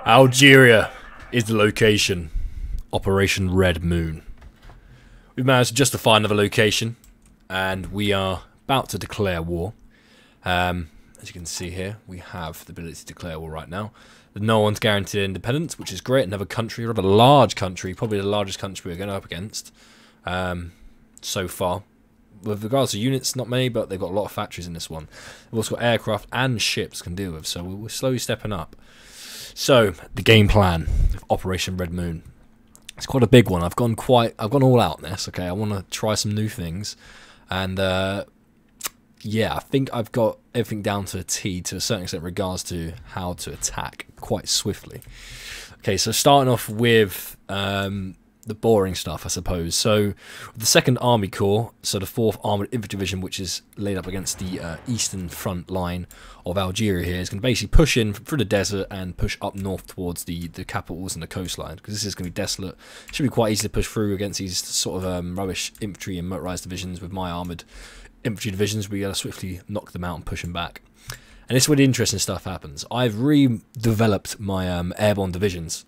Algeria is the location. Operation Red Moon. We've managed to justify another location, and we are about to declare war. As you can see here, we have the ability to declare war right now. No one's guaranteed independence, which is great. Another country, rather large country, probably the largest country we're going up against so far. With regards to units, not many, but they've got a lot of factories in this one. They've also got aircraft and ships can deal with, so we're slowly stepping up. So the game plan of Operation Red Moon. It's quite a big one. I've gone all out in this. Okay, I want to try some new things, and yeah, I think I've got everything down to a T to a certain extent in regards to how to attack quite swiftly. Okay, so starting off with the boring stuff, I suppose. So the 2nd Army Corps, so the 4th Armoured Infantry Division, which is laid up against the eastern front line of Algeria here, is going to basically push in through the desert and push up north towards the capitals and the coastline, because this is going to be desolate. It should be quite easy to push through against these sort of rubbish infantry and motorised divisions. With my armoured infantry divisions, we gotta swiftly knock them out and push them back. And this is where the interesting stuff happens. I've redeveloped my airborne divisions.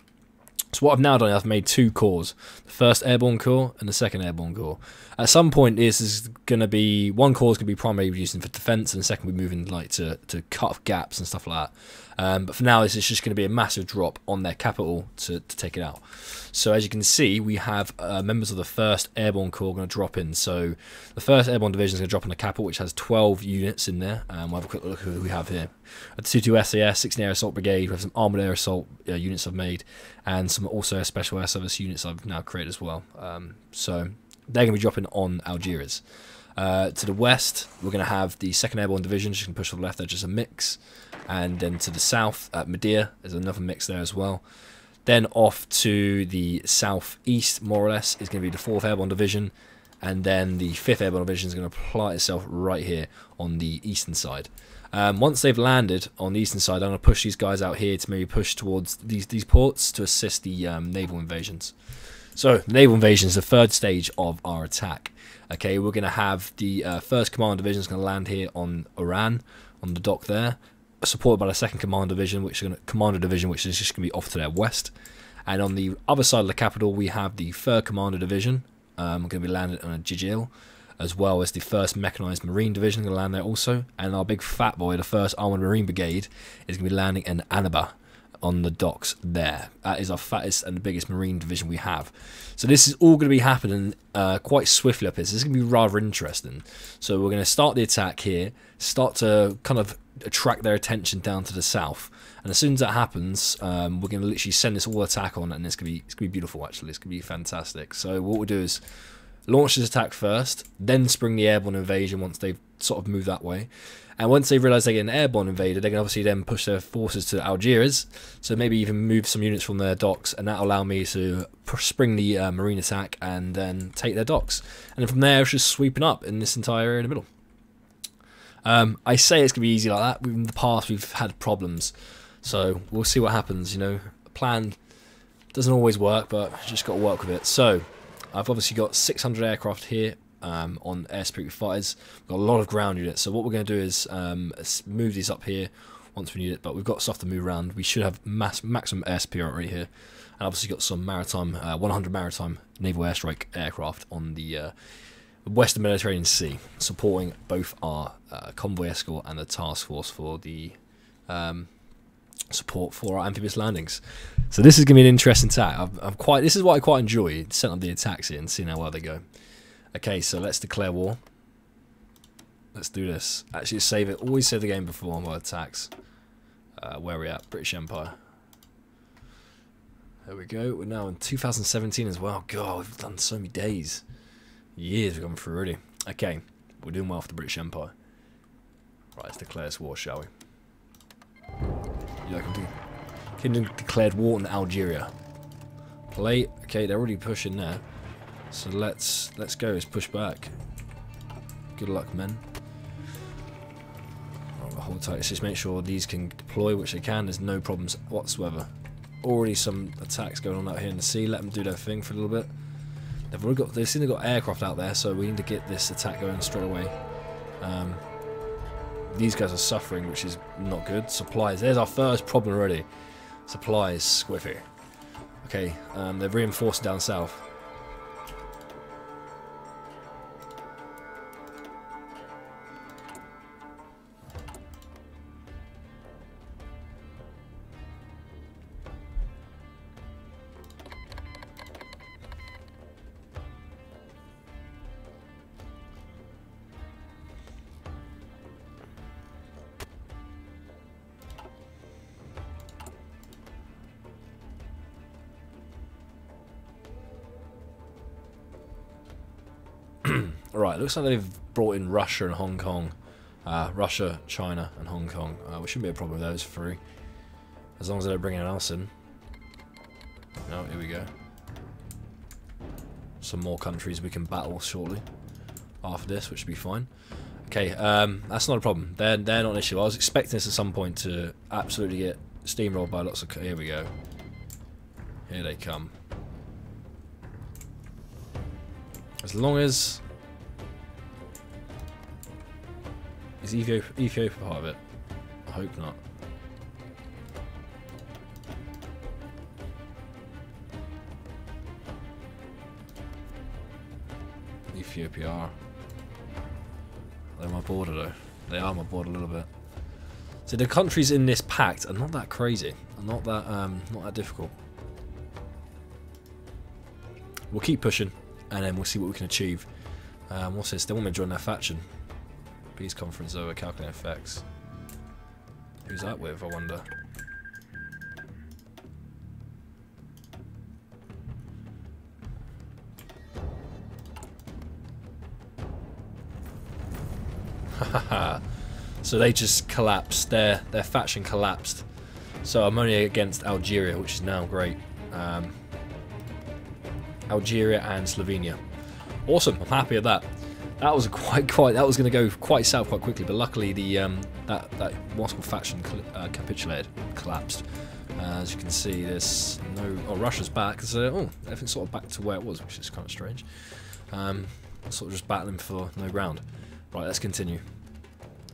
So what I've now done, I've made 2 corps, the 1st Airborne Corps and the 2nd Airborne Corps. At some point, this is going to be, one corps is going to be primarily used for defence, and the second will be moving like to cut off gaps and stuff like that. But for now, this is just going to be a massive drop on their capital to take it out. So as you can see, we have members of the 1st Airborne Corps going to drop in. So the 1st Airborne Division is going to drop on the capital, which has 12 units in there. We'll have a quick look at who we have here. A 2-2 SAS, 16 Air Assault Brigade. We have some Armoured Air Assault units I've made, and some also Special Air Service units I've now created as well. So they're going to be dropping on Algeria's. To the west, we're going to have the 2nd Airborne Division, just going to push to the left there, just a mix. And then to the south, at Medea, there's another mix there as well. Then off to the southeast, more or less, is going to be the 4th Airborne Division. And then the 5th Airborne Division is going to apply itself right here on the eastern side. Once they've landed on the eastern side, I'm going to push these guys out here to maybe push towards these ports to assist the naval invasions. So, the naval invasion is the 3rd stage of our attack. Okay, we're going to have the 1st Command Division is going to land here on Oran, on the dock there, supported by the 2nd Commando Division, which is just going to be off to their west. And on the other side of the capital, we have the 3rd Commando Division, going to be landed on a Jijil, as well as the 1st Mechanised Marine Division going to land there also. And our big fat boy, the 1st Armoured Marine Brigade, is going to be landing in Annaba on the docks there. That is our fattest and the biggest marine division we have. So this is all going to be happening quite swiftly up here. So this is going to be rather interesting. So we're going to start the attack here, start to kind of attract their attention down to the south. And as soon as that happens, we're going to literally send this all attack on, and it's going to be beautiful actually. It's going to be fantastic. So what we'll do is launch this attack first, then spring the airborne invasion once they've sort of moved that way. And once they realise they get an airborne invader, they can obviously then push their forces to Algeria's, so maybe even move some units from their docks, and that'll allow me to spring the marine attack and then take their docks. And then from there, it's just sweeping up in this entire area in the middle. I say it's going to be easy like that. In the past, we've had problems, so we'll see what happens. You know, a plan doesn't always work, but you just got to work with it. So I've obviously got 600 aircraft here. On air superiority fighters. We've got a lot of ground units, so what we're going to do is move these up here once we need it, but we've got stuff to move around. We should have maximum air superiority here, and obviously got some maritime 100 maritime naval airstrike aircraft on the western Mediterranean Sea, supporting both our convoy escort and the task force for the support for our amphibious landings. So this is going to be an interesting attack. This is what I quite enjoy, setting up the attacks here and seeing how well they go. Okay, so let's declare war. Let's do this. Actually, save it. Always save the game before on my attacks. Where are we at? British Empire. There we go. We're now in 2017 as well. God, we've done so many days. Years we've gone through already. Okay, we're doing well for the British Empire. Right, let's declare this war, shall we? Kingdom declared war on Algeria. Play. Okay, they're already pushing there. So let's go. Let's push back. Good luck, men. Right, hold tight. Let's just make sure these can deploy, which they can. There's no problems whatsoever. Already some attacks going on out here in the sea. Let them do their thing for a little bit. They've seen they've got aircraft out there, so we need to get this attack going straight away. These guys are suffering, which is not good. Supplies. There's our first problem already. Supplies, squiffy. Okay, they're reinforced down south. Right, looks like they've brought in Russia and Hong Kong. Russia, China, and Hong Kong. Which shouldn't be a problem with those three. As long as they don't bring anyone else in. No, here we go. Some more countries we can battle shortly. After this, which should be fine. Okay, that's not a problem. They're not an issue. I was expecting this at some point to absolutely get steamrolled by lots of... Here we go. Here they come. As long as... Is Ethiopia part of it? I hope not. Ethiopia are. They're my border though. They are my border a little bit. So the countries in this pact are not that crazy. Are not that difficult. We'll keep pushing and then we'll see what we can achieve. What's this? They want me to join their faction. Peace conference over, calculating effects. Who's that with, I wonder? So they just collapsed. Their faction collapsed. So I'm only against Algeria, which is now great. Algeria and Slovenia. Awesome. I'm happy with that. That was that was going to go quite south quite quickly, but luckily the that Moscow faction collapsed. As you can see, there's no. Oh, Russia's back. So everything's sort of back to where it was, which is kind of strange. Sort of just battling for no ground. Right, let's continue.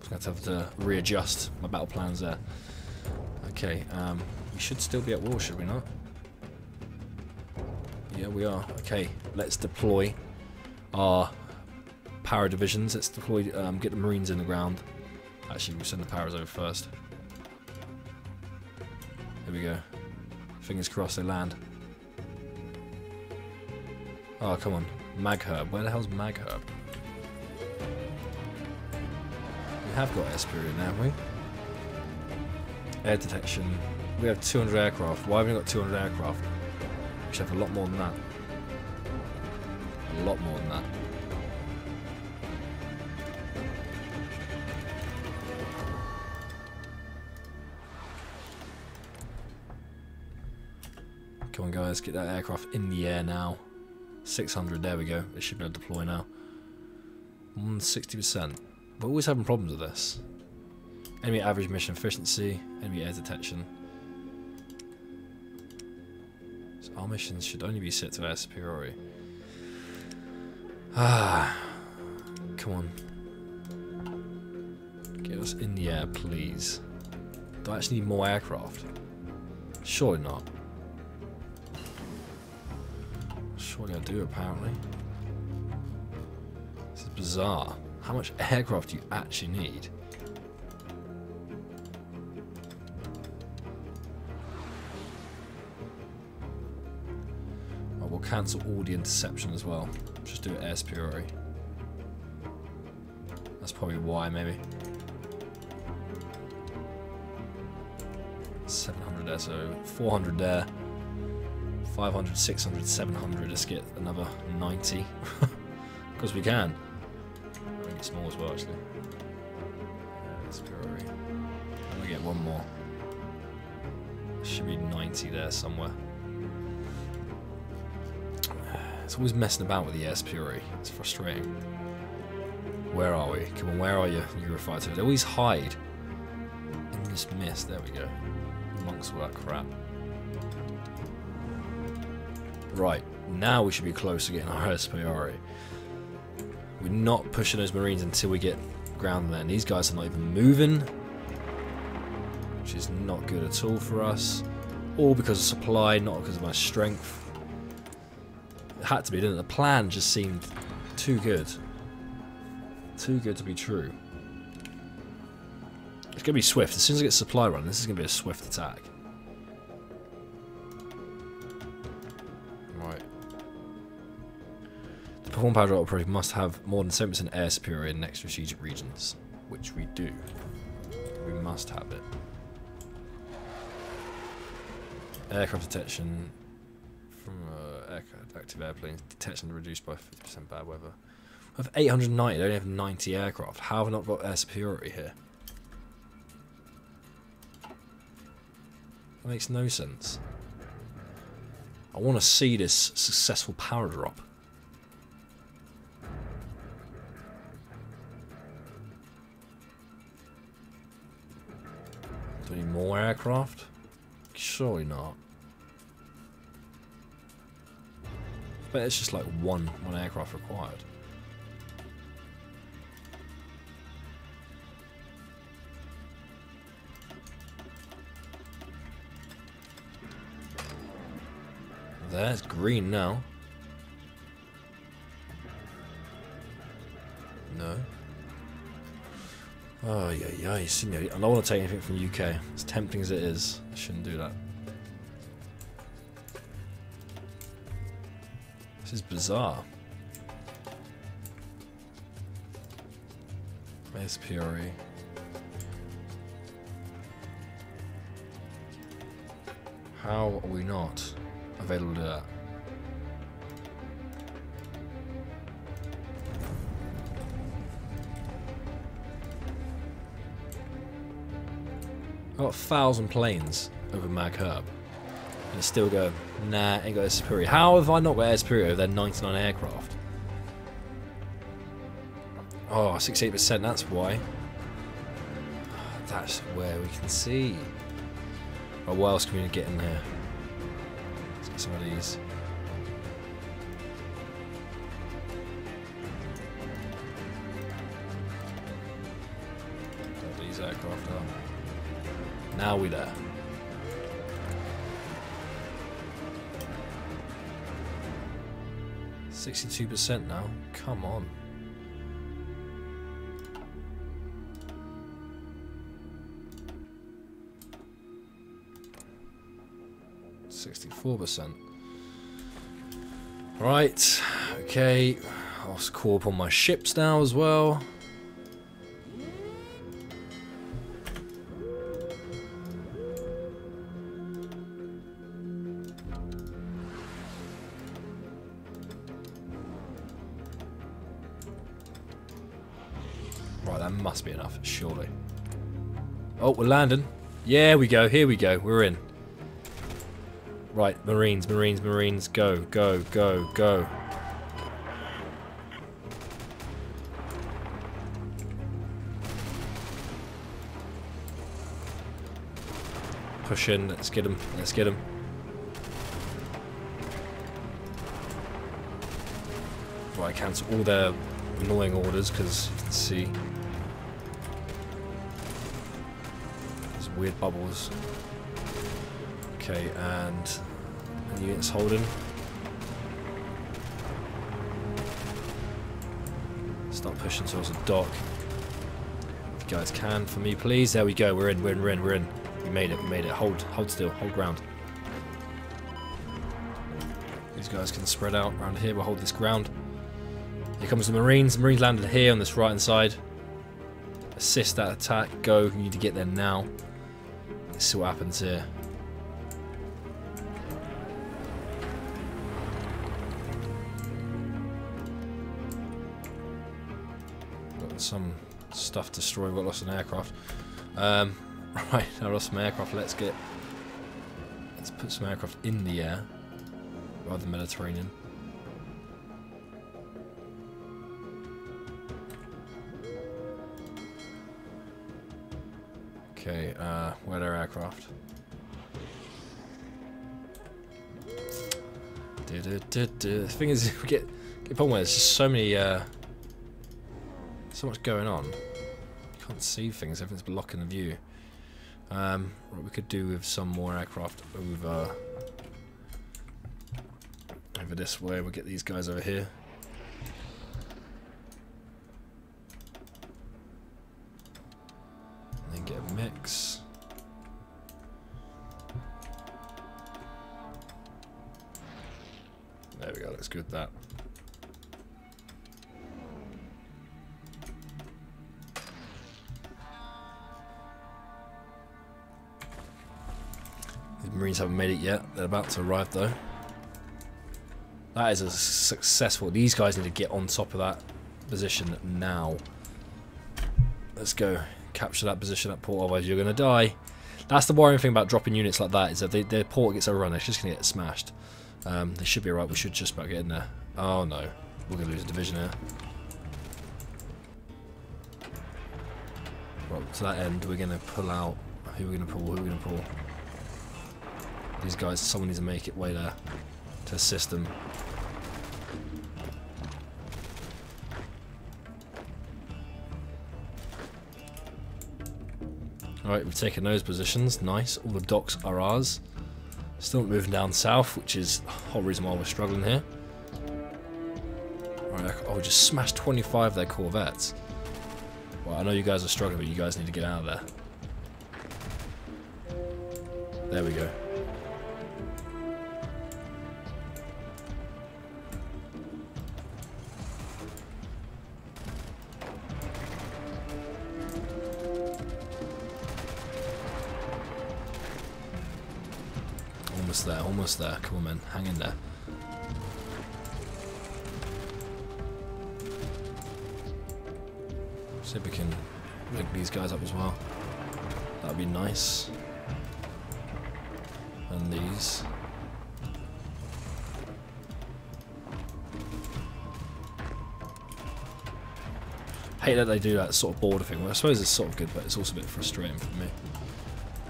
I'm going to have to readjust my battle plans there. Okay, we should still be at war, should we not? Yeah, we are. Okay, let's deploy our power divisions. Let's deploy, get the Marines in the ground. Actually, we'll send the powers over first. Here we go. Fingers crossed they land. Oh, come on. Magherb. Where the hell's Magherb? We have got air superior now, haven't we? Air detection. We have 200 aircraft. Why haven't we got 200 aircraft? We should have a lot more than that. A lot more than that. Come on guys, get that aircraft in the air now. 600, there we go. They should be able to deploy now. 60%. We're always having problems with this. Enemy average mission efficiency, enemy air detection. So our missions should only be set to air superiority. Ah, come on. Get us in the air, please. Do I actually need more aircraft? Surely not. Surely I do, apparently. This is bizarre. How much aircraft do you actually need? Right, we'll cancel all the interception as well. Just do it air superiority. That's probably why, maybe. 700 there, so 400 there. 500, 600, 700. Let's get another 90. Because we can. I think it's small as well, actually. Let's go over. We get one more. Should be 90 there somewhere. It's always messing about with the air superiority. It's frustrating. Where are we? Come on, where are you, Eurofighter? They always hide in this mist. There we go. Amongst all that crap. Right, now we should be close to getting our air superiority. We're not pushing those Marines until we get ground there. And these guys are not even moving, which is not good at all for us. All because of supply, not because of my strength. It had to be, didn't it? The plan just seemed too good. Too good to be true. It's going to be swift. As soon as I get supply run, this is going to be a swift attack. Right. The perform power drop operation must have more than 7% air superiority in next strategic regions, which we do. We must have it. Aircraft detection from active airplanes. Detection reduced by 50% bad weather. I have 890. I only have 90 aircraft. How have I not got air superiority here? That makes no sense. I want to see this successful power drop. Do we need more aircraft? Surely not. But it's just like one aircraft required. There's green now. No. Oh yeah, yeah. I don't want to take anything from the UK. As tempting as it is, I shouldn't do that. This is bizarre. Where's Fury? How are we not available to do that? I've got 1,000 planes over Mag Herb. And it's still going, nah, ain't got air superiority. How have I not got air superiority over their 99 aircraft? Oh, 68%, that's why. That's where we can see. Oh, what else can we get in here? Let's get some of these. Got these aircraft up. Now we're there. %62% now. Come on. %64%. Right. Okay. I'll call up on my ships now as well. Right, that must be enough, surely. Oh, we're landing. Yeah, we go. Here we go. We're in. Right, Marines, Marines, Marines. Go, go, go, go. Push in. Let's get them. Let's get them. Right, cancel all their annoying orders because you can see there's weird bubbles. Okay, and the unit's holding. Start pushing towards the dock. If you guys can, for me, please. There we go. We're in. We're in. We're in. We're in. We made it. We made it. Hold still. Hold ground. These guys can spread out around here. We'll hold this ground. Here comes the Marines. The Marines landed here on this right hand side. Assist that attack. Go. You need to get there now. Let's see what happens here. Got some stuff destroyed. Got lost an aircraft. Right, I lost some aircraft. Let's put some aircraft in the air rather than Mediterranean. Okay, where are their aircraft? The thing is, we get the problem with there's just so many, so much going on. You can't see things. Everything's blocking the view. What we could do with some more aircraft over this way. We'll get these guys over here. And then get a mix. There we go, looks good that. The Marines haven't made it yet. They're about to arrive though. That is a successful. These guys need to get on top of that position now. Let's go. Capture that position at port, otherwise you're going to die. That's the worrying thing about dropping units like that, is that their port gets overrun, they're just going to get smashed. They should be alright, we should just about get in there. Oh no, we're going to lose a division here. Right, to that end, we're going to pull out. Who are we going to pull? Who are we going to pull? These guys, someone needs to make it way there to assist them. Alright, we've taken those positions. Nice. All the docks are ours. Still not moving down south, which is the whole reason why we're struggling here. Alright, oh, we just smashed 25 of their corvettes. Well, I know you guys are struggling, but you guys need to get out of there. There we go. Almost there. Come on, man. Hang in there. See if we can rig these guys up as well. That'd be nice. And these. Hate that they do that sort of border thing. Well, I suppose it's sort of good, but it's also a bit frustrating for me.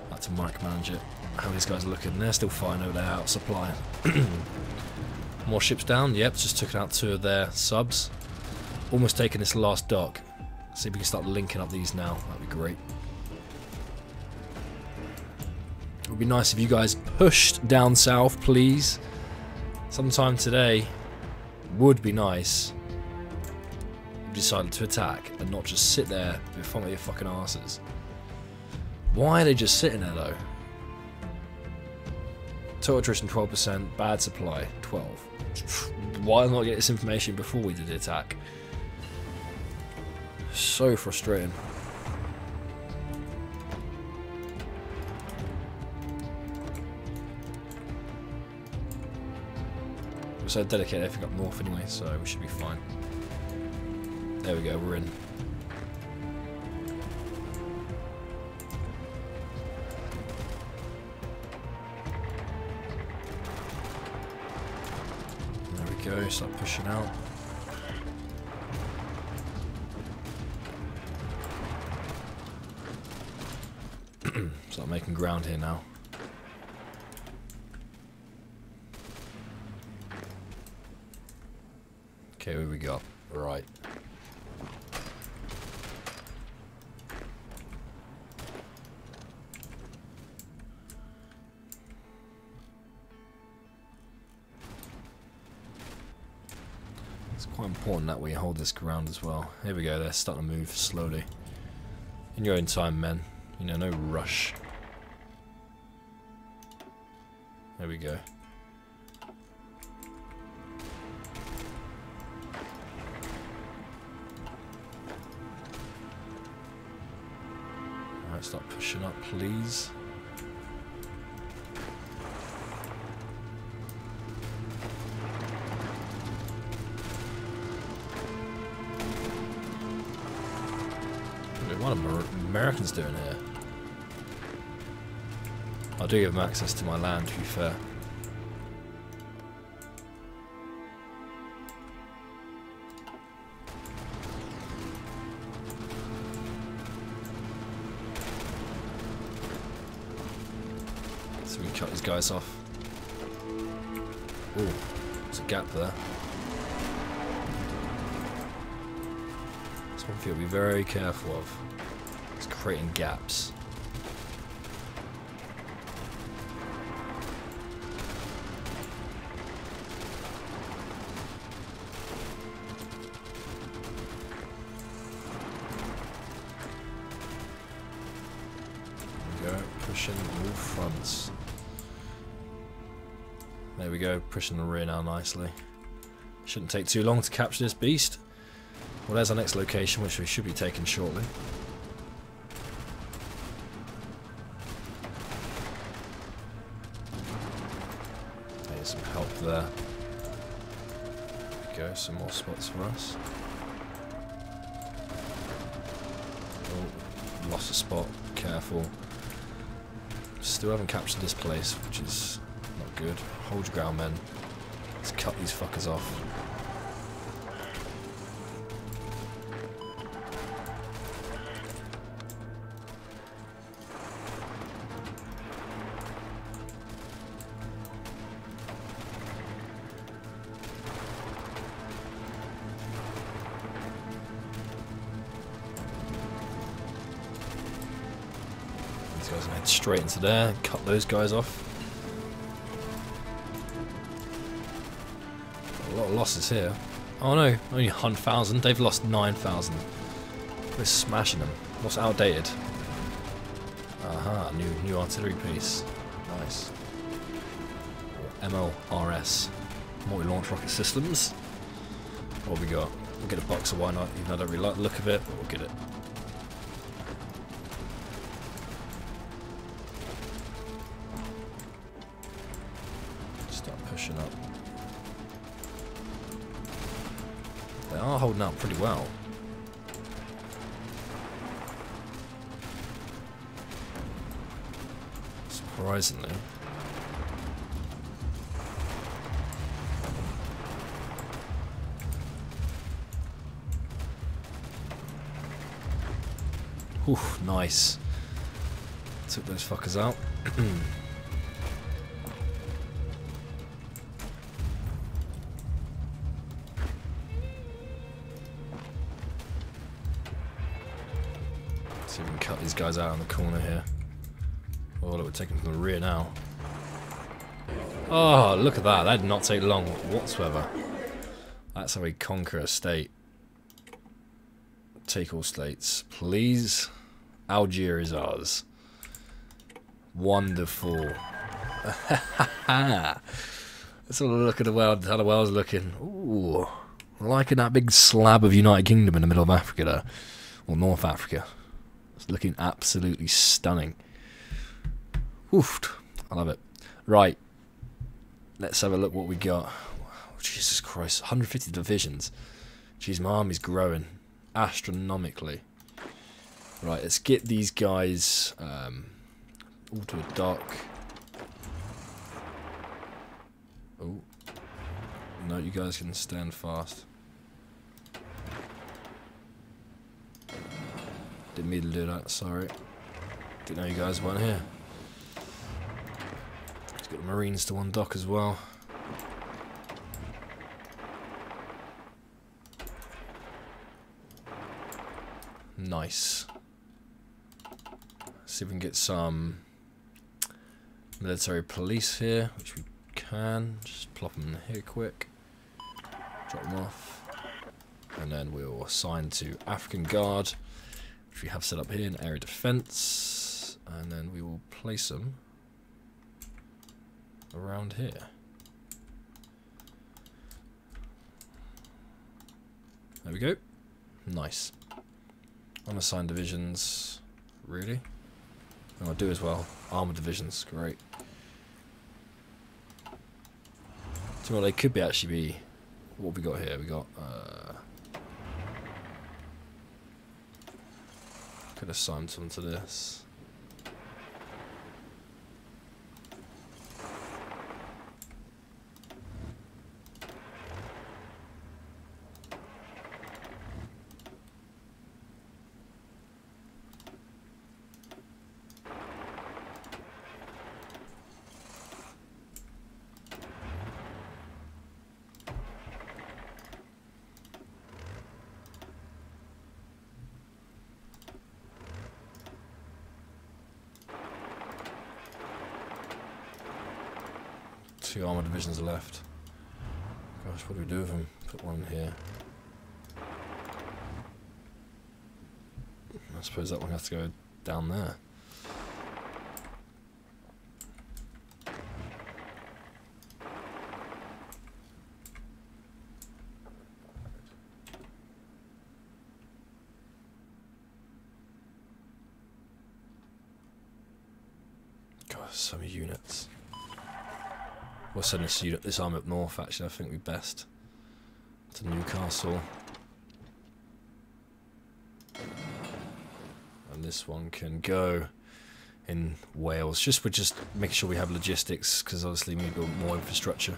I like to micromanage it. How these guys are looking. They're still fine over there, out supply. More ships down. Yep, just took out 2 of their subs. Almost taking this last dock. See if we can start linking up these now. That'd be great. It would be nice if you guys pushed down south, please. Sometime today would be nice. You decided to attack and not just sit there in front of your fucking asses. Why are they just sitting there though? Total attrition 12%, bad supply 12. Why not get this information before we did the attack? So frustrating. We're so dedicated everything up north anyway, so we should be fine. There we go, we're in. Go, start pushing out. Start making ground here now. Okay, where we got? Right. Quite important that we hold this ground as well. Here we go, they're starting to move slowly. In your own time, men. You know, no rush. There we go. Alright, start pushing up, please. What are Americans doing here? I do give them access to my land, to be fair. So we can cut these guys off. Ooh, there's a gap there. This one thing to be very careful of. It's creating gaps. pushing all fronts. There we go, pushing the rear now nicely. Shouldn't take too long to capture this beast. Well, there's our next location, which we should be taking shortly. There's some help there. There we go, some more spots for us. Oh, lost a spot, careful. Still haven't captured this place, which is not good. Hold your ground, men. Let's cut these fuckers off. These guys are head straight into there, cut those guys off. A lot of losses here. Oh no, only 1,000. They've lost 9,000. We're smashing them. What's outdated? Aha, new artillery piece. Nice. MLRS. Multi-launch rocket systems. What have we got? We'll get a boxer, why not? Even though I don't really like the look of it, but we'll get it. Start pushing up. They are holding out pretty well. Surprisingly. Oof, nice. Took those fuckers out. See if we can cut these guys out in the corner here. Oh, look, we're taking from the rear now. Oh, look at that. That did not take long whatsoever. That's how we conquer a state. Take all states, please. Algeria is ours. Wonderful. Let's have a look at the world, how the world's looking. Ooh, liking that big slab of United Kingdom in the middle of Africa there. Or North Africa. It's looking absolutely stunning. Oof, I love it. Right, let's have a look what we got. Oh, Jesus Christ, 150 divisions. Jeez, my army's growing astronomically. Right, let's get these guys all to a dock. Oh, no, you guys can stand fast. Didn't mean to do that, sorry. Didn't know you guys weren't here. Let's get the Marines to one dock as well. Nice. See if we can get some military police here, which we can. Just plop them in here quick. Drop them off. And then we'll assign to African Guard, which we have set up here in area defense. And then we will place them around here. There we go. Nice. Unassigned divisions, really? Oh, I do as well. Armored divisions, great. Do you know what they could be actually be? What have we got here? We got could assign some to this. Two armor divisions left. Gosh, what do we do with them? Put one in here. I suppose that one has to go down there. some units. We'll send this army up north, actually. I think we'd best. To Newcastle. And this one can go in Wales. We're just making sure we have logistics, because obviously we need to build more infrastructure.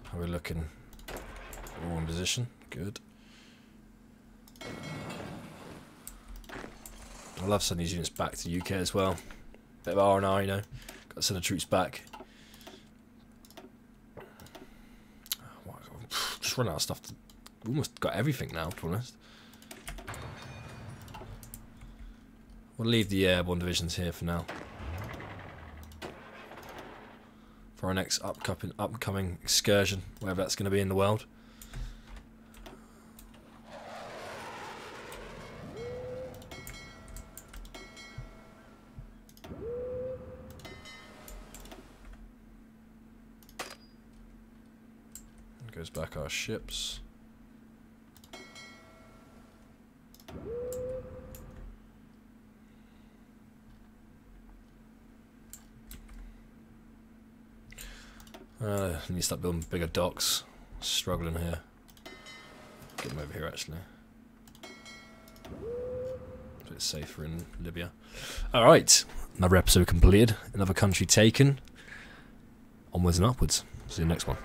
How are we looking? We're all in position. Good. I love sending these units back to the UK as well. Bit of R&R, you know. Got to send the troops back. Just run out of stuff. We almost got everything now, to be honest. We'll leave the airborne divisions here for now. For our next upcoming excursion, wherever that's going to be in the world. Goes back our ships. Need to start building bigger docks. Struggling here. Get them over here actually. A bit safer in Libya. Alright, another episode completed. Another country taken. Onwards and upwards. See you next one.